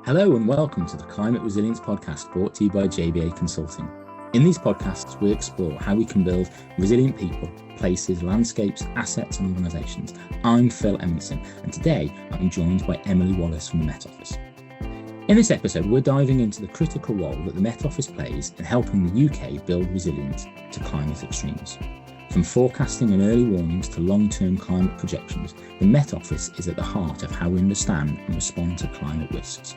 Hello and welcome to the Climate Resilience Podcast brought to you by JBA Consulting. In these podcasts, we explore how we can build resilient people, places, landscapes, assets and organisations. I'm Phil.Emonson and today I'm joined by Emily Wallace from the Met Office. In this episode, we're diving into the critical role that the Met Office plays in helping the UK build resilience to climate extremes. From forecasting and early warnings to long-term climate projections, the Met Office is at the heart of how we understand and respond to climate risks.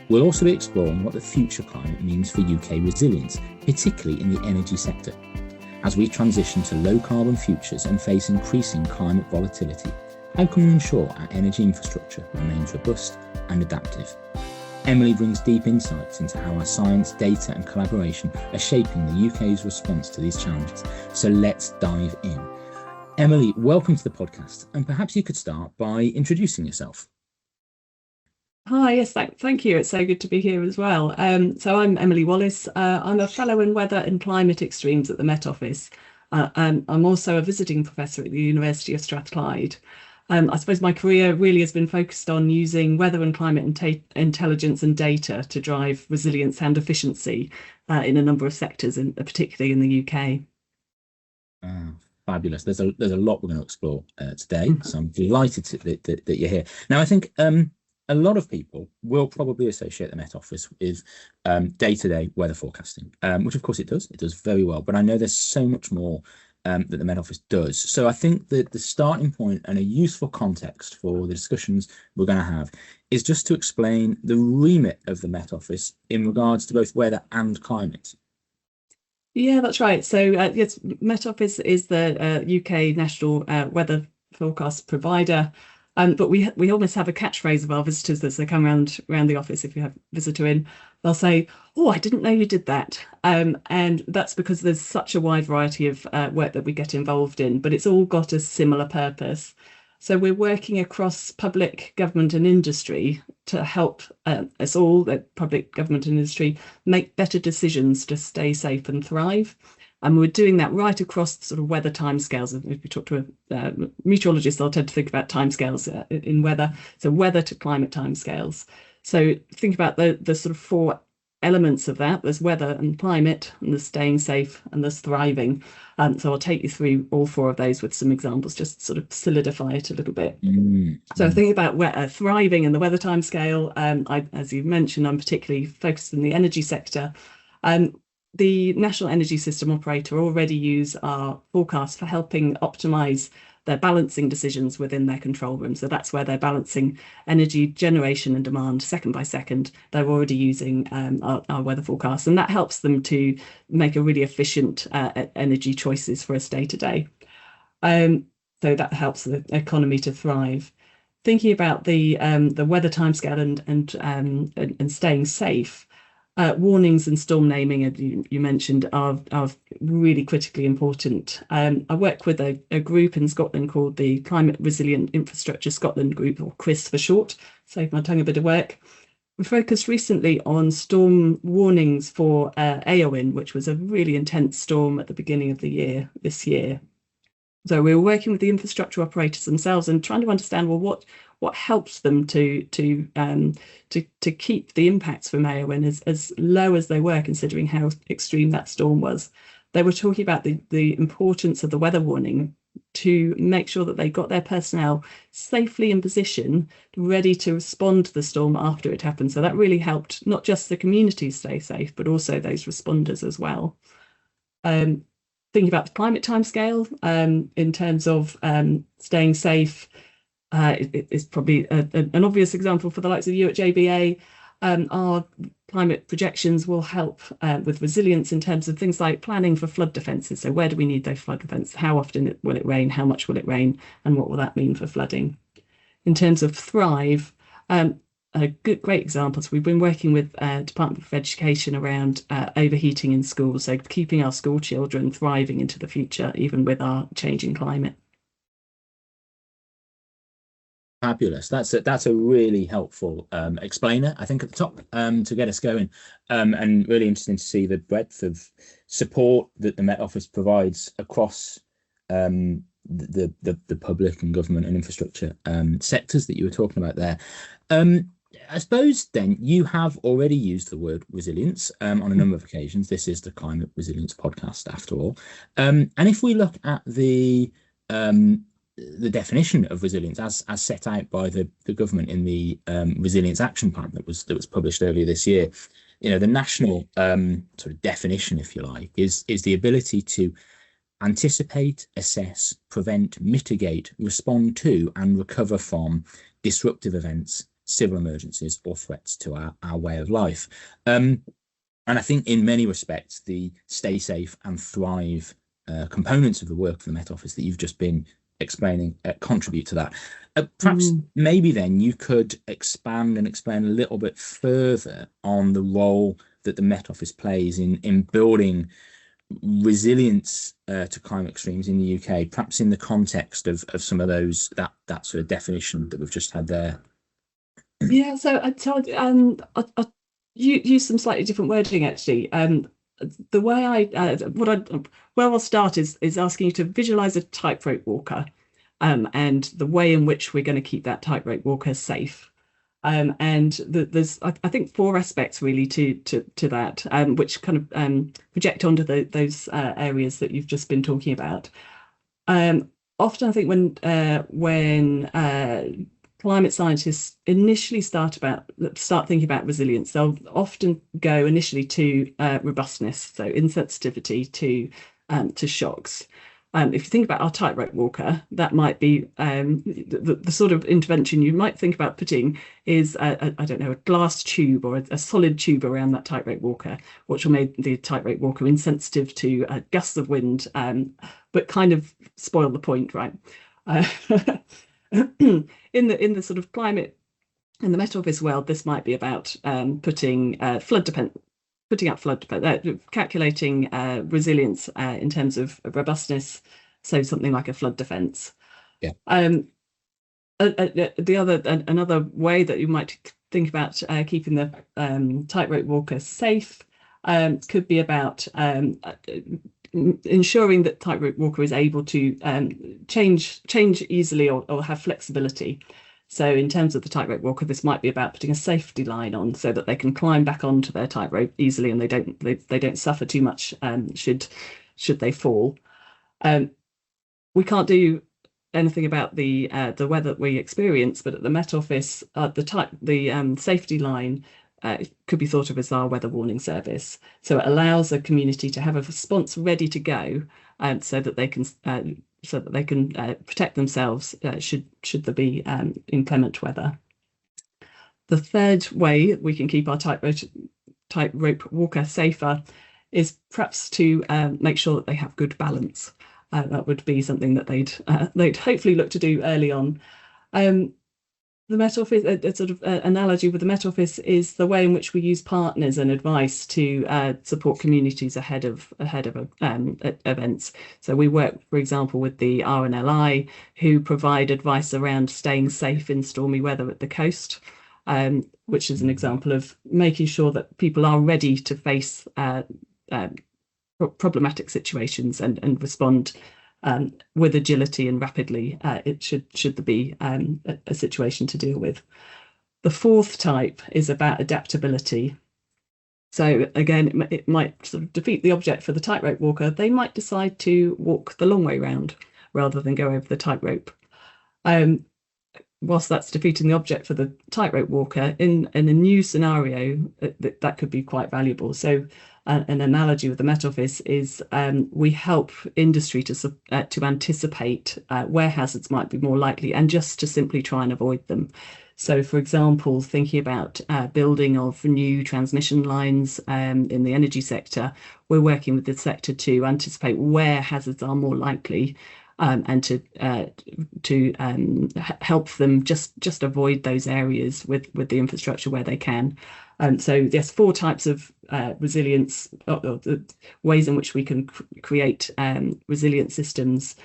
We'll also be exploring what the future climate means for UK resilience, particularly in the energy sector. As we transition to low-carbon futures and face increasing climate volatility, how can we ensure our energy infrastructure remains robust and adaptive? Emily brings deep insights into how our science, data and collaboration are shaping the UK's response to these challenges. So let's dive in. Emily, welcome to the podcast, and perhaps you could start by introducing yourself. Hi, yes, thank you. It's so good to be here as well. So I'm Emily Wallace. I'm a fellow in weather and climate extremes at the Met Office. And I'm also a visiting professor at the University of Strathclyde. I suppose my career really has been focused on using weather and climate intelligence and data to drive resilience and efficiency in a number of sectors, particularly in the UK. Fabulous. There's a lot we're going to explore today, so I'm delighted that you're here. Now, I think a lot of people will probably associate the Met Office with day-to-day weather forecasting, which of course it does very well, but I know there's so much more that the Met Office does. So I think that the starting point and a useful context for the discussions we're going to have is just to explain the remit of the Met Office in regards to both weather and climate. Yeah, that's right. So yes, Met Office is the UK national weather forecast provider. But we almost have a catchphrase of our visitors as they come around the office. If you have a visitor in, they'll say, "Oh, I didn't know you did that." And that's because there's such a wide variety of work that we get involved in, but it's all got a similar purpose. So we're working across public, government and industry to help us all, the public, government and industry, make better decisions to stay safe and thrive. And we're doing that right across sort of weather timescales. If we talk to a meteorologist, they'll tend to think about timescales in weather. So weather to climate timescales. So think about the sort of four elements of that. There's weather and climate, and there's staying safe, and there's thriving. So I'll take you through all four of those with some examples, just to sort of solidify it a little bit. So think about thriving in the weather timescale. As you mentioned, I'm particularly focused in the energy sector. The National Energy System Operator already use our forecast for helping optimise their balancing decisions within their control room. So that's where they're balancing energy generation and demand second by second. They're already using our weather forecast, and that helps them to make a really efficient energy choices for us day to day. So that helps the economy to thrive. Thinking about the weather timescale and staying safe. Warnings and storm naming, as you mentioned, are really critically important. I work with a group in Scotland called the Climate Resilient Infrastructure Scotland Group, or CRIS for short. Save my tongue a bit of work. We focused recently on storm warnings for Eowyn, which was a really intense storm at the beginning of the year this year. So we were working with the infrastructure operators themselves and trying to understand, well, what helps them to keep the impacts from Eowyn as low as they were, considering how extreme that storm was. They were talking about the importance of the weather warning to make sure that they got their personnel safely in position, ready to respond to the storm after it happened. So that really helped not just the community stay safe, but also those responders as well. Thinking about the climate timescale in terms of staying safe, is probably an obvious example for the likes of you at JBA. Our climate projections will help with resilience in terms of things like planning for flood defences. So where do we need those flood defences? How often will it rain? How much will it rain? And what will that mean for flooding? In terms of thrive, great examples. We've been working with Department of Education around overheating in schools, so keeping our school children thriving into the future, even with our changing climate. Fabulous. That's a really helpful explainer, I think, at the top to get us going, and really interesting to see the breadth of support that the Met Office provides across the public and government and infrastructure sectors that you were talking about there. I suppose then you have already used the word resilience on a number of occasions. This is the Climate Resilience podcast, after all. And if we look at the definition of resilience as set out by the government in the Resilience Action Plan that was published earlier this year, the national sort of definition, if you like, is the ability to anticipate, assess, prevent, mitigate, respond to, and recover from disruptive events, civil emergencies, or threats to our way of life. And I think in many respects, the stay safe and thrive components of the work of the Met Office that you've just been explaining contribute to that. Perhaps maybe then you could expand and explain a little bit further on the role that the Met Office plays in building resilience to climate extremes in the UK, perhaps in the context of some of those that sort of definition that we've just had there. Yeah, so I use some slightly different wording actually. The way where I'll start is asking you to visualize a tightrope walker, and the way in which we're going to keep that tightrope walker safe. And there's I think 4 aspects really to that, which kind of project onto those areas that you've just been talking about. Often I think when climate scientists initially start thinking about resilience, they'll often go initially to robustness, so insensitivity to shocks. If you think about our tightrope walker, that might be the sort of intervention you might think about putting is I don't know, a glass tube or a solid tube around that tightrope walker, which will make the tightrope walker insensitive to gusts of wind, but kind of spoil the point, right? In the sort of climate in the Met Office world, this might be about putting calculating resilience in terms of robustness, so something like a flood defence. Yeah. Another way that you might think about keeping the tightrope walker safe could be about ensuring that tightrope walker is able to change easily or have flexibility. So in terms of the tightrope walker, this might be about putting a safety line on so that they can climb back onto their tightrope easily and they don't suffer too much should they fall. We can't do anything about the weather we experience, but at the Met Office, the safety line could be thought of as our weather warning service. So it allows a community to have a response ready to go, so that they can protect themselves should there be inclement weather. The third way we can keep our tightrope walker safer is perhaps to make sure that they have good balance. That would be something that they'd hopefully look to do early on. The Met Office, a sort of analogy with the Met Office is the way in which we use partners and advice to support communities ahead of events. So we work, for example, with the RNLI, who provide advice around staying safe in stormy weather at the coast, which is an example of making sure that people are ready to face problematic situations and respond with agility and rapidly should there be a situation to deal with. The fourth type is about adaptability. So again, it might sort of defeat the object for the tightrope walker. They might decide to walk the long way round rather than go over the tightrope. Whilst that's defeating the object for the tightrope walker, in a new scenario, that could be quite valuable. So an analogy with the Met Office is we help industry to anticipate where hazards might be more likely and just to simply try and avoid them. So, for example, thinking about building of new transmission lines in the energy sector, we're working with the sector to anticipate where hazards are more likely and to help them just avoid those areas with the infrastructure where they can. So there's 4 types of resilience, or the ways in which we can create resilient systems,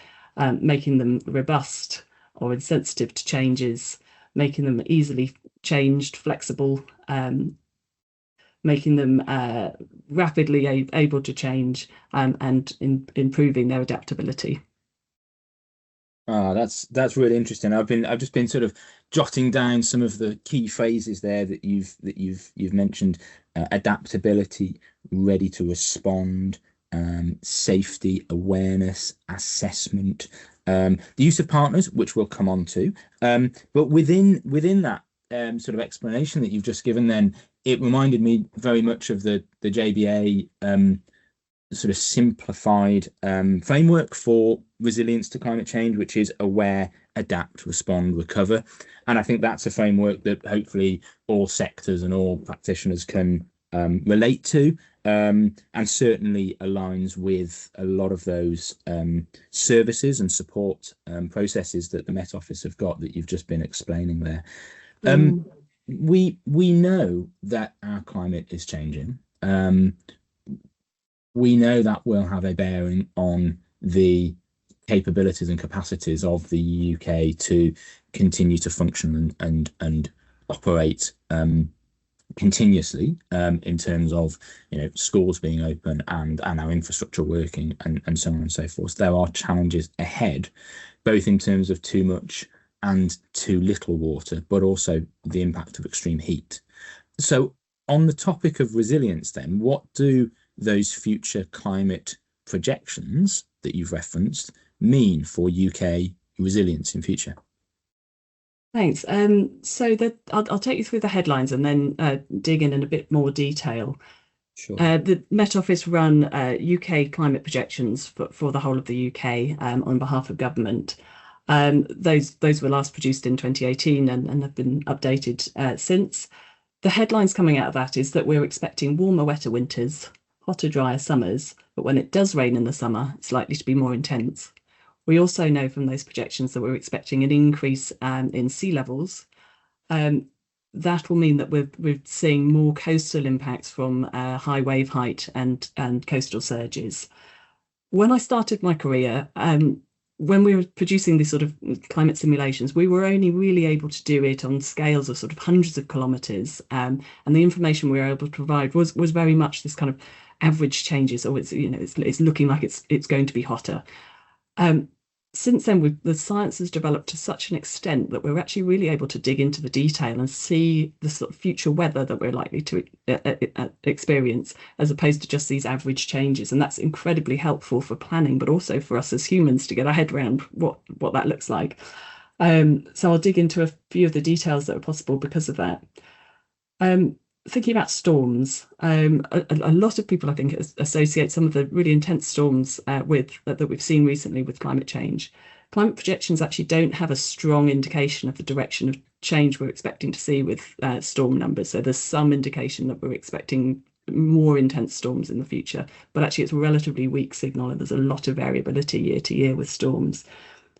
making them robust or insensitive to changes, making them easily changed, flexible, making them rapidly able to change, and improving their adaptability. Ah, that's really interesting. I've just been sort of jotting down some of the key phrases there that you've mentioned: adaptability, ready to respond, safety, awareness, assessment, the use of partners, which we'll come on to. But within that sort of explanation that you've just given, then it reminded me very much of the JBA sort of simplified framework for resilience to climate change, which is aware, adapt, respond, recover. And I think that's a framework that hopefully all sectors and all practitioners can relate to, and certainly aligns with a lot of those services and support processes that the Met Office have got that you've just been explaining there. Um, Mm. we know that our climate is changing. We know that will have a bearing on the capabilities and capacities of the UK to continue to function and operate continuously, in terms of schools being open and our infrastructure working and so on and so forth. There are challenges ahead, both in terms of too much and too little water, but also the impact of extreme heat. So on the topic of resilience, then, what do those future climate projections that you've referenced mean for UK resilience in future? Thanks. So I'll take you through the headlines and then dig in a bit more detail. Sure. The Met Office run UK climate projections for the whole of the UK on behalf of government. Those were last produced in 2018 and have been updated since. The headlines coming out of that is that we're expecting warmer, wetter winters, hotter, drier summers, but when it does rain in the summer, it's likely to be more intense. We also know from those projections that we're expecting an increase in sea levels. That will mean that we're seeing more coastal impacts from high wave height and coastal surges. When I started my career, when we were producing these sort of climate simulations, we were only really able to do it on scales of sort of hundreds of kilometers. And the information we were able to provide was very much this kind of average changes, or it's looking like it's going to be hotter. Since then, the science has developed to such an extent that we're actually really able to dig into the detail and see the sort of future weather that we're likely to experience, as opposed to just these average changes. And that's incredibly helpful for planning, but also for us as humans to get our head around what that looks like. So I'll dig into a few of the details that are possible because of that. Thinking about storms, a lot of people, I think, associate some of the really intense storms with that we've seen recently with climate change. Climate projections actually don't have a strong indication of the direction of change we're expecting to see with storm numbers. So there's some indication that we're expecting more intense storms in the future, but actually it's a relatively weak signal, and there's a lot of variability year to year with storms.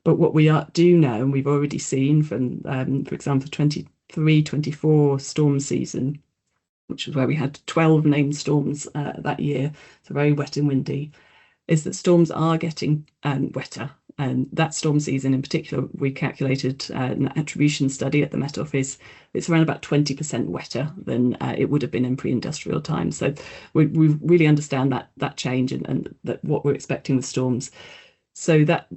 But what we do know, and we've already seen from, for example, 23-24 storm season, which was where we had 12 named storms that year, so very wet and windy, is that storms are getting wetter. And that storm season in particular, we calculated an attribution study at the Met Office. It's around about 20% wetter than it would have been in pre-industrial times. So we really understand that change and that what we're expecting with storms. So that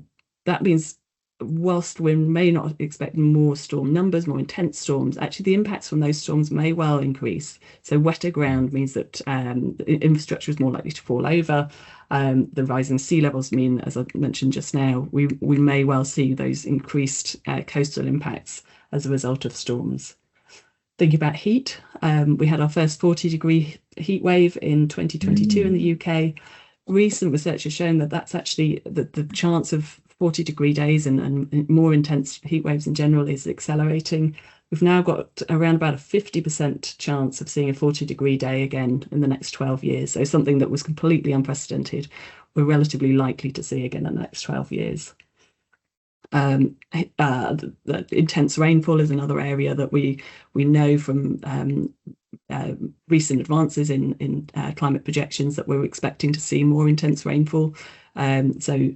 means, whilst we may not expect more storm numbers, more intense storms, actually the impacts from those storms may well increase. So wetter ground means that infrastructure is more likely to fall over. The rising sea levels mean, as I mentioned just now, we may well see those increased coastal impacts as a result of storms. Thinking about heat, we had our first 40-degree heat wave in 2022 in the UK. Recent research has shown that that's actually the chance of 40-degree days and more intense heat waves in general is accelerating. We've now got around about a 50% chance of seeing a 40-degree day again in the next 12 years. So something that was completely unprecedented, we're relatively likely to see again in the next 12 years. The intense rainfall is another area that we know from recent advances in climate projections that we're expecting to see more intense rainfall. So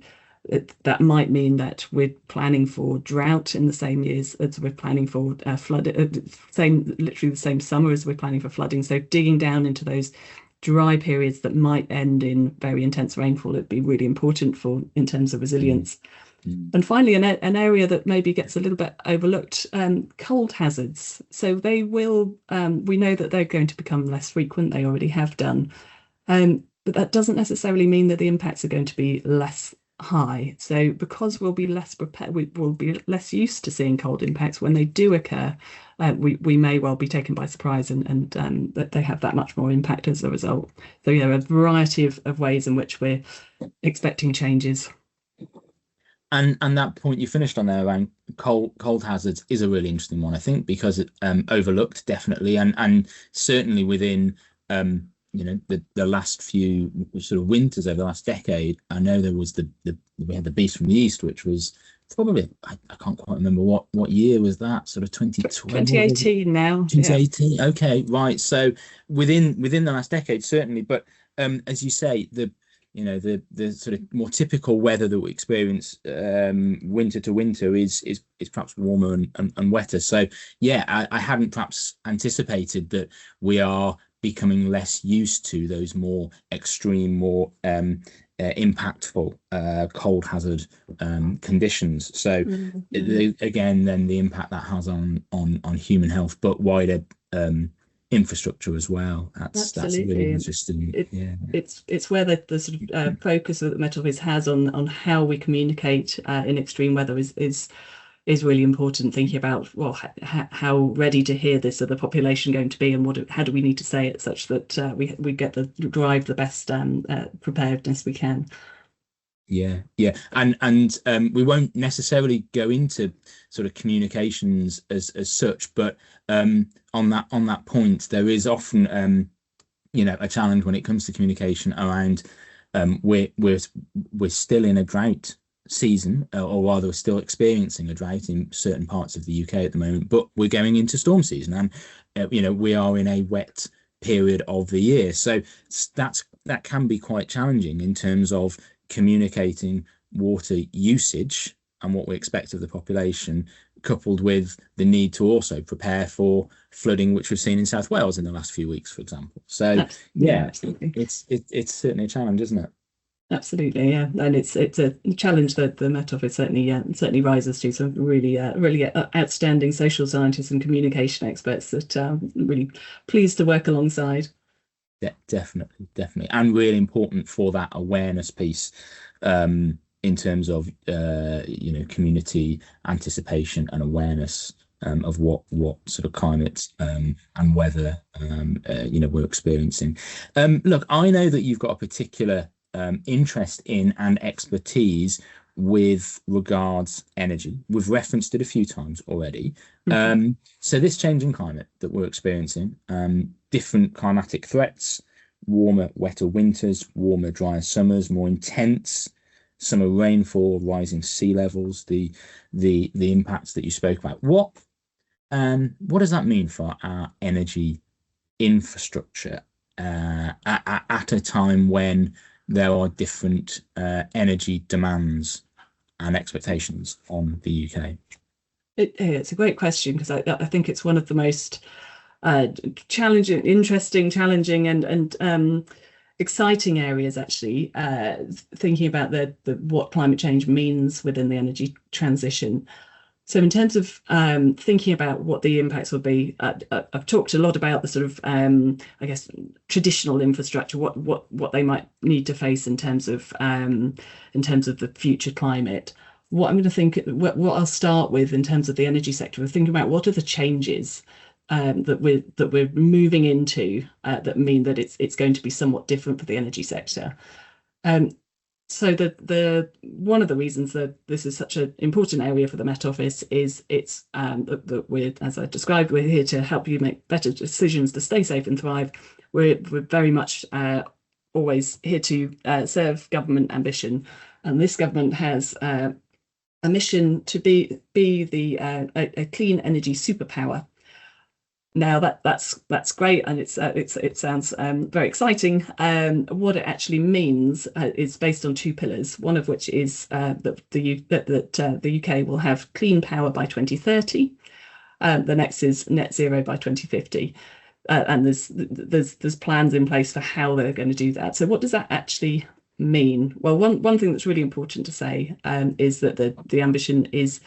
that might mean that we're planning for drought in the same years as we're planning for flood, literally the same summer as we're planning for flooding. So digging down into those dry periods that might end in very intense rainfall, it'd be really important in terms of resilience. And finally, an area that maybe gets a little bit overlooked, cold hazards. So they will, we know that they're going to become less frequent. They already have done. But that doesn't necessarily mean that the impacts are going to be less high. So because we'll be less prepared, we will be less used to seeing cold impacts when they do occur. We may well be taken by surprise and that they have that much more impact as a result. So yeah, a variety of ways in which we're expecting changes. And that point you finished on there around cold hazards is a really interesting one, I think, because it overlooked definitely, and certainly within the last few sort of winters over the last decade. I know there was we had the beast from the east, which was probably I can't quite remember what year was that, sort of 2012, 2018 now. 2018. Yeah. Okay, right. So within the last decade, certainly, but as you say, the sort of more typical weather that we experience winter to winter is perhaps warmer and wetter. So yeah, I hadn't perhaps anticipated that we are becoming less used to those more extreme, more impactful cold hazard conditions. So again, then the impact that has on human health, but wider infrastructure as well. That's really interesting. It's where the sort of focus that the Met Office has on how we communicate in extreme weather is really important. Thinking about, well, how ready to hear this are the population going to be, and how do we need to say it such that we get drive the best preparedness we can. Yeah, and we won't necessarily go into sort of communications as such, but on that point, there is often a challenge when it comes to communication around we're still in a drought season, or rather we're still experiencing a drought in certain parts of the UK at the moment, but we're going into storm season, and we are in a wet period of the year, so that can be quite challenging in terms of communicating water usage and what we expect of the population, coupled with the need to also prepare for flooding, which we've seen in South Wales in the last few weeks, for example. So yeah, it's certainly a challenge, isn't it? Absolutely, yeah, and it's a challenge that the Met Office certainly rises to. Some really outstanding social scientists and communication experts that really pleased to work alongside. Yeah, definitely, and really important for that awareness piece in terms of community anticipation and awareness of what sort of climate and weather we're experiencing. Look, I know that you've got a particular interest in and expertise with regards energy. We've referenced it a few times already. So this changing climate that we're experiencing, different climatic threats, warmer, wetter winters, warmer, drier summers, more intense summer rainfall, rising sea levels, the impacts that you spoke about. What does that mean for our energy infrastructure at a time when there are different energy demands and expectations on the UK? It's a great question, because I think it's one of the most challenging and exciting areas, actually, thinking about what climate change means within the energy transition. So in terms of thinking about what the impacts will be, I've talked a lot about the sort of, I guess, traditional infrastructure, what they might need to face in terms of the future climate. What I'm going to think, what I'll start with in terms of the energy sector, we're thinking about what are the changes that we're moving into that mean that it's going to be somewhat different for the energy sector. So the one of the reasons that this is such an important area for the Met Office is it's that we're, as I described, we're here to help you make better decisions to stay safe and thrive. We're very much always here to serve government ambition, and this government has a mission to be a clean energy superpower. Now that's great, and it sounds very exciting. What it actually means is based on two pillars. One of which is that the UK will have clean power by 2030. The next is net zero by 2050, and there's plans in place for how they're going to do that. So what does that actually mean? Well, one thing that's really important to say is that the ambition is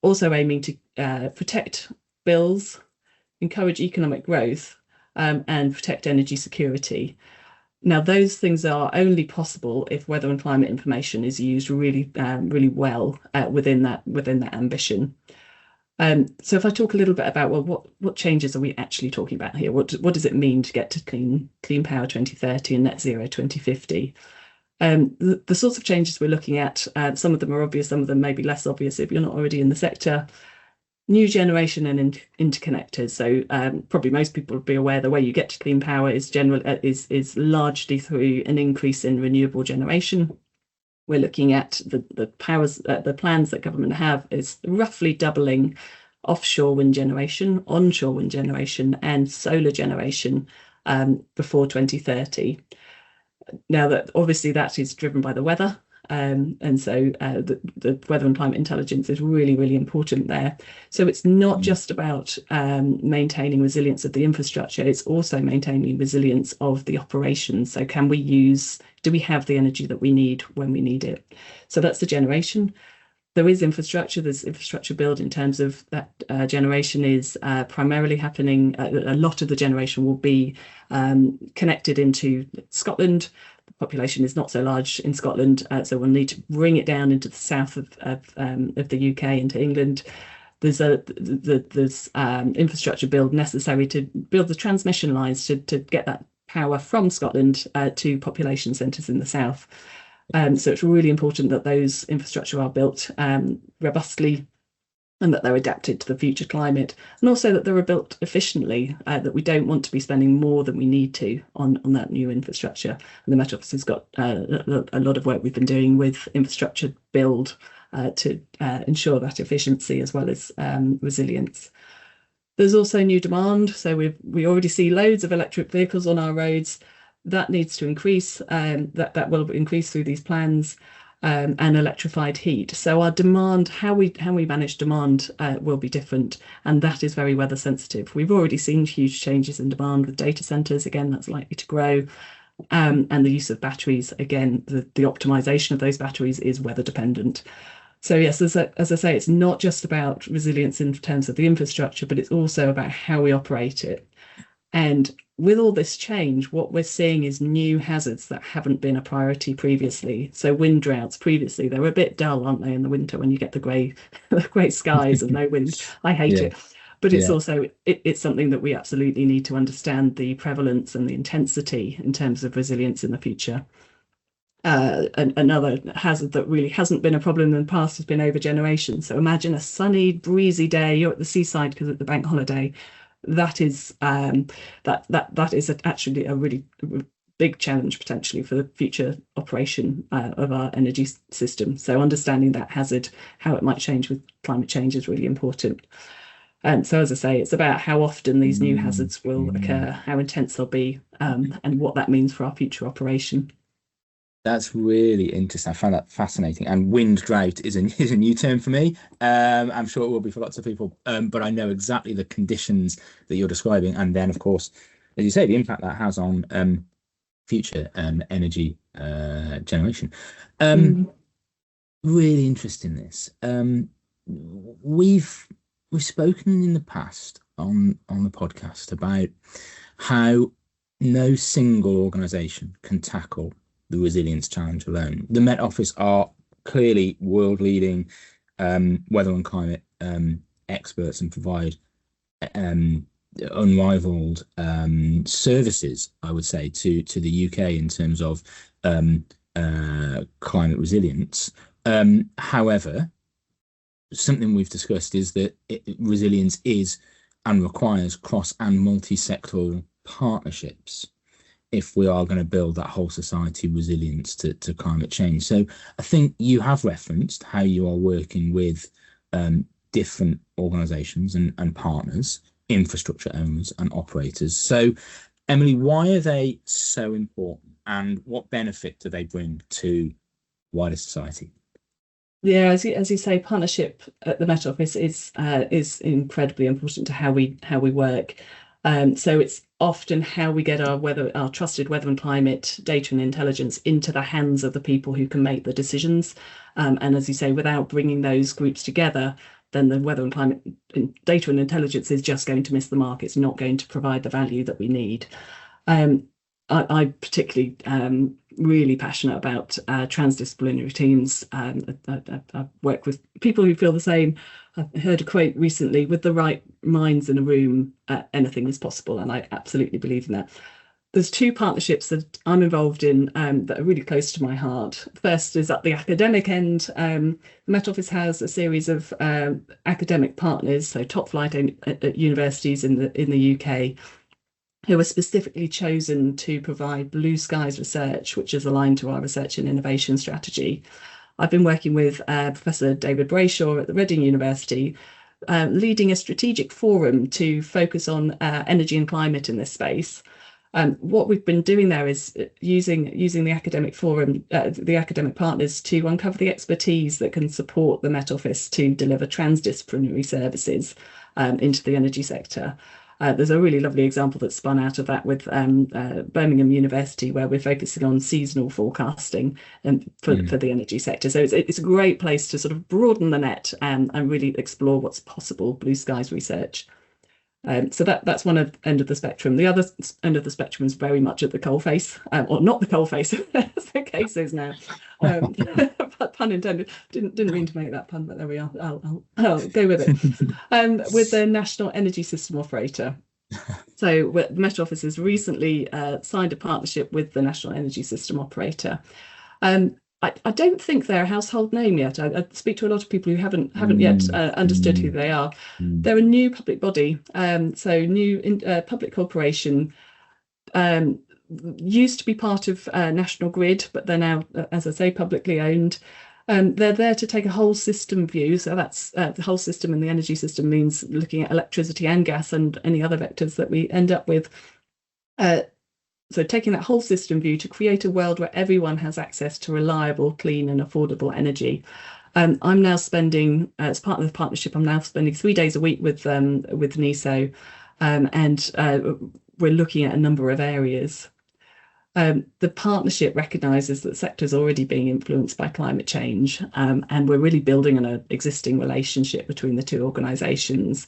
also aiming to protect bills, encourage economic growth, and protect energy security. Now, those things are only possible if weather and climate information is used really, really well within that ambition. So if I talk a little bit about, well, what changes are we actually talking about here? What does it mean to get to clean power 2030 and net zero 2050? The sorts of changes we're looking at, some of them are obvious, some of them may be less obvious if you're not already in the sector. New generation and interconnectors. So probably most people will be aware the way you get to clean power is largely through an increase in renewable generation. We're looking at the plans that government have is roughly doubling offshore wind generation, onshore wind generation, and solar generation before 2030. Now that obviously that is driven by the weather. And so the weather and climate intelligence is really, really important there. So it's not just about maintaining resilience of the infrastructure, it's also maintaining resilience of the operations. So do we have the energy that we need when we need it? So that's the generation. There is infrastructure, there's infrastructure build in terms of that generation is primarily happening. A lot of the generation will be connected into Scotland. The population is not so large in Scotland, so we'll need to bring it down into the south of the UK, into England. There's infrastructure build necessary to build the transmission lines to get that power from Scotland to population centres in the south. So it's really important that those infrastructure are built robustly and that they're adapted to the future climate, and also that they're built efficiently, that we don't want to be spending more than we need to on that new infrastructure. And the Met Office has got a lot of work we've been doing with infrastructure build to ensure that efficiency as well as resilience. There's also new demand. So we already see loads of electric vehicles on our roads. That needs to increase, that will increase through these plans, and electrified heat. So our demand, how we manage demand will be different, and that is very weather sensitive. We've already seen huge changes in demand with data centres. Again, that's likely to grow. And the use of batteries, again, the optimization of those batteries is weather dependent. So yes, as I say, it's not just about resilience in terms of the infrastructure, but it's also about how we operate it. And with all this change, what we're seeing is new hazards that haven't been a priority previously. So wind droughts previously, they were a bit dull, aren't they, in the winter when you get the grey skies and no wind. I hate it. But it's also, it's something that we absolutely need to understand the prevalence and the intensity in terms of resilience in the future. Another hazard that really hasn't been a problem in the past has been overgeneration. So imagine a sunny, breezy day, you're at the seaside because it's the bank holiday. That is actually a really big challenge potentially for the future operation of our energy system. So understanding that hazard, how it might change with climate change, is really important. And so, as I say, it's about how often these new hazards will occur, how intense they'll be, and what that means for our future operation. That's really interesting. I find that fascinating. And wind drought is a new term for me. I'm sure it will be for lots of people. But I know exactly the conditions that you're describing. And then, of course, as you say, the impact that has on future energy generation. Really interesting this. We've spoken in the past on the podcast about how no single organisation can tackle the resilience challenge alone. The Met Office are clearly world-leading weather and climate experts and provide unrivaled services, I would say, to the UK in terms of climate resilience. However, something we've discussed is that resilience is and requires cross and multi-sectoral partnerships if we are going to build that whole society resilience to climate change. So I think you have referenced how you are working with different organisations and partners, infrastructure owners and operators. So Emily, why are they so important and what benefit do they bring to wider society? Yeah, as you say, partnership at the Met Office is incredibly important to how we work. So it's often how we get our trusted weather and climate data and intelligence into the hands of the people who can make the decisions. And as you say, without bringing those groups together, then the weather and climate data and intelligence is just going to miss the mark. It's not going to provide the value that we need. I particularly really passionate about transdisciplinary teams. I work with people who feel the same. I heard a quote recently: with the right minds in a room, anything is possible, and I absolutely believe in that. There's two partnerships that I'm involved in that are really close to my heart. First is at the academic end. The Met Office has a series of academic partners, so top flight at universities in the UK, who are specifically chosen to provide blue skies research, which is aligned to our research and innovation strategy. I've been working with Professor David Brayshaw at the Reading University, leading a strategic forum to focus on energy and climate in this space. What we've been doing there is using the academic forum, the academic partners, to uncover the expertise that can support the Met Office to deliver transdisciplinary services into the energy sector. There's a really lovely example that's spun out of that with Birmingham University, where we're focusing on seasonal forecasting for the energy sector. So it's a great place to sort of broaden the net and really explore what's possible, blue skies research. So that's one end of the spectrum. The other end of the spectrum is very much at the coalface, or not the coalface, as the case is now. Pun intended. Didn't mean to make that pun, but there we are. I'll go with it. With the National Energy System Operator. So the Met Office has recently signed a partnership with the National Energy System Operator. I don't think they're a household name yet. I speak to a lot of people who haven't yet understood who they are. They're a new public body, so new public corporation. Used to be part of National Grid, but they're now, as I say, publicly owned. They're there to take a whole system view. So that's the whole system, and the energy system means looking at electricity and gas and any other vectors that we end up with. So taking that whole system view to create a world where everyone has access to reliable, clean and affordable energy. I'm now spending, as part of the partnership, I'm now spending 3 days a week with NESO, and we're looking at a number of areas. The partnership recognises that the sector is already being influenced by climate change, and we're really building on an existing relationship between the two organisations.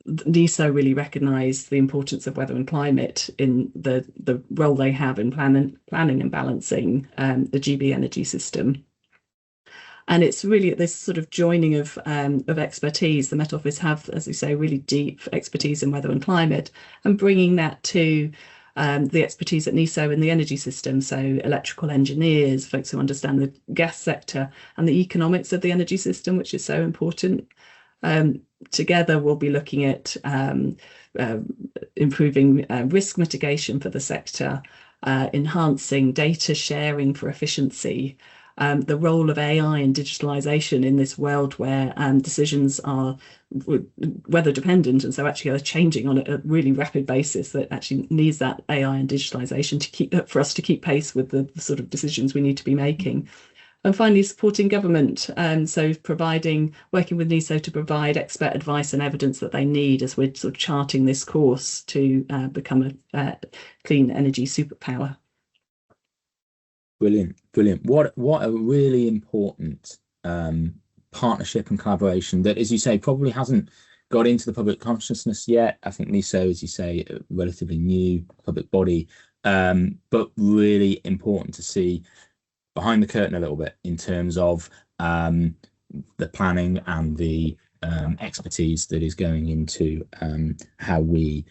NESO really recognise the importance of weather and climate in the role they have in planning and balancing the GB energy system. And it's really at this sort of joining of expertise. The Met Office have, as we say, really deep expertise in weather and climate, and bringing that to the expertise at NESO in the energy system. So electrical engineers, folks who understand the gas sector and the economics of the energy system, which is so important. Together, we'll be looking at improving risk mitigation for the sector, enhancing data sharing for efficiency, the role of AI and digitalisation in this world where decisions are weather dependent, and so actually are changing on a really rapid basis, that actually needs that AI and digitalisation for us to keep pace with the sort of decisions we need to be making. And finally, supporting government, so working with NESO to provide expert advice and evidence that they need as we're sort of charting this course to become a clean energy superpower. Brilliant. What a really important partnership and collaboration that, as you say, probably hasn't got into the public consciousness yet. I think NESO, as you say, a relatively new public body, but really important to see behind the curtain a little bit in terms of the planning and the expertise that is going into how we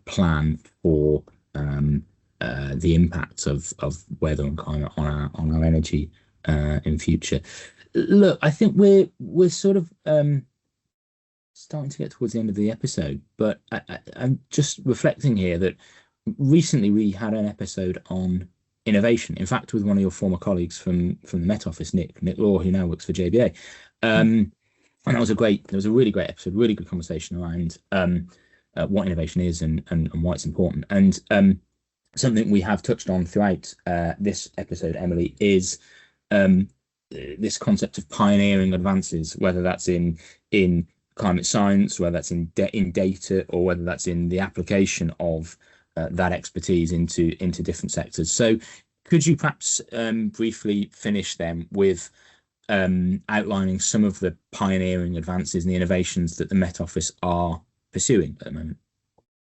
plan for the impacts of weather and climate on our energy in future. Look, I think we're sort of starting to get towards the end of the episode, but I'm just reflecting here that recently we had an episode on innovation, in fact, with one of your former colleagues from the Met Office, Nick Law, who now works for JBA. And that was a really great episode, really good conversation around what innovation is and why it's important. And something we have touched on throughout this episode, Emily, is this concept of pioneering advances, whether that's in climate science, whether that's in data, or whether that's in the application of that expertise into different sectors. So could you perhaps briefly finish then with outlining some of the pioneering advances and the innovations that the Met Office are pursuing at the moment?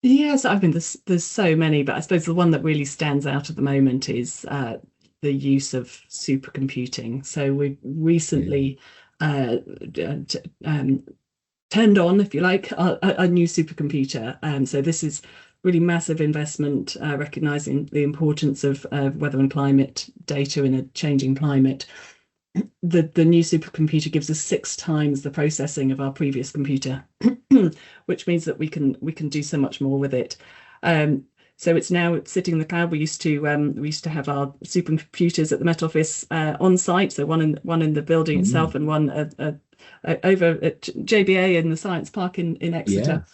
Yes, I mean, there's so many, but I suppose the one that really stands out at the moment is the use of supercomputing. So we recently turned on, if you like, a new supercomputer. So this is really massive investment, recognizing the importance of weather and climate data in a changing climate. The new supercomputer gives us 6 times the processing of our previous computer, which means that we can do so much more with it. So it's now sitting in the cloud. We used to have our supercomputers at the Met Office on site, so one in the building itself, and one over at JBA in the Science Park in Exeter.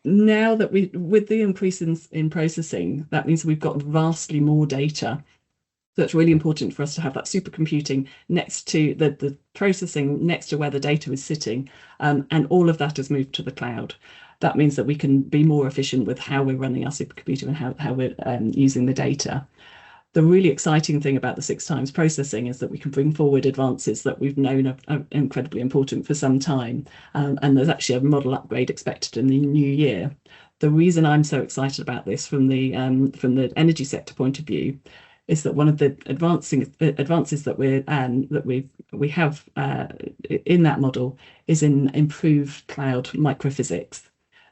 Now that with the increase in processing, that means we've got vastly more data. So it's really important for us to have that supercomputing next to the processing, next to where the data is sitting, and all of that has moved to the cloud. That means that we can be more efficient with how we're running our supercomputer and how we're using the data. The really exciting thing about the 6 times processing is that we can bring forward advances that we've known are incredibly important for some time. And there's actually a model upgrade expected in the new year. The reason I'm so excited about this from the energy sector point of view is that one of the advances that we have in that model is in improved cloud microphysics.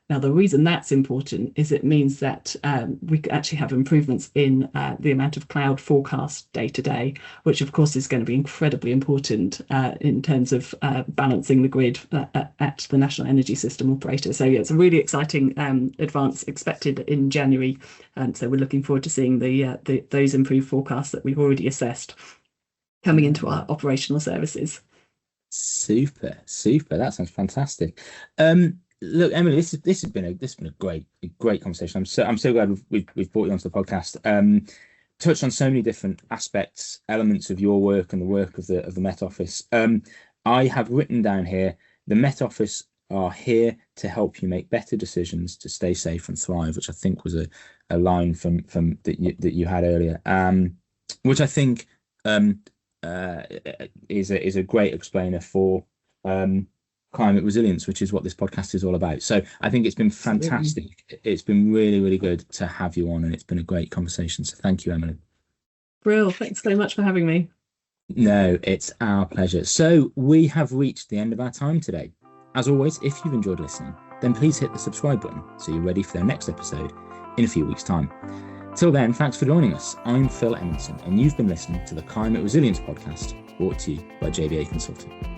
Now, the reason that's important is it means that we actually have improvements in the amount of cloud forecast day to day, which of course is going to be incredibly important in terms of balancing the grid at the National Energy System operator. So yeah, it's a really exciting advance expected in January. So we're looking forward to seeing those improved forecasts that we've already assessed coming into our operational services. Super. That sounds fantastic. Look, Emily, this has been a great conversation. I'm so glad we've brought you onto the podcast. Touched on so many different aspects, elements of your work and the work of the Met Office. I have written down here: the Met Office are here to help you make better decisions to stay safe and thrive, which I think was a line from that you had earlier, which I think is a great explainer for climate resilience, which is what this podcast is all about. So I think it's been fantastic. Absolutely. It's been really, really good to have you on, and it's been a great conversation. So thank you, Emily. Brill, thanks so much for having me. No, it's our pleasure. So we have reached the end of our time today. As always, if you've enjoyed listening, then please hit the subscribe button so you're ready for the next episode in a few weeks' time. Till then, thanks for joining us. I'm Phil Emonson, and you've been listening to the Climate Resilience Podcast, brought to you by JBA Consulting.